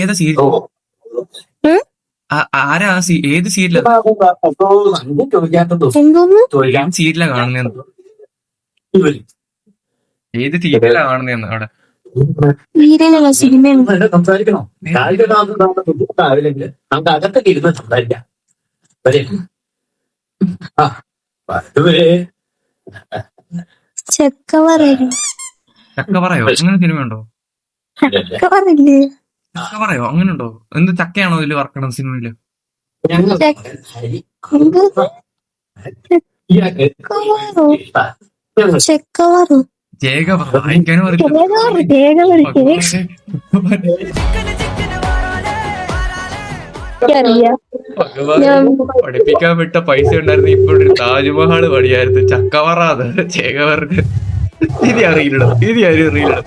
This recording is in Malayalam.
ഏതാ സീരിയൽ? ആരാ ഏത് സീരിയലാ? സീരിയലാ കാണുന്നതെന്ന്, ഏത് സീരിയലാ കാണുന്നതെന്ന് അവിടെ സംസാരിക്കണോ? നമുക്ക് അകത്തൊക്കെ ഇരുന്ന് സംസാരിക്കാം. ചക്കവറയോ? അങ്ങനെ സിനിമ ഉണ്ടോ? ചക്കവറയോ അങ്ങനെ ഉണ്ടോ? എന്ത് ചക്കയാണോ ഇതില് വറക്കണത് സിനിമയില്? വായിക്കാനും പഠിപ്പിക്കാൻ വിട്ട പൈസ ഉണ്ടായിരുന്നു, ഇപ്പോഴൊരു താജ്മഹൽ പണിയായിരുന്നു. ചക്കവറ ചേകവറിന് ഇനി അറിയില്ലടോ, ഇനി ആരും അറിയില്ലടോ.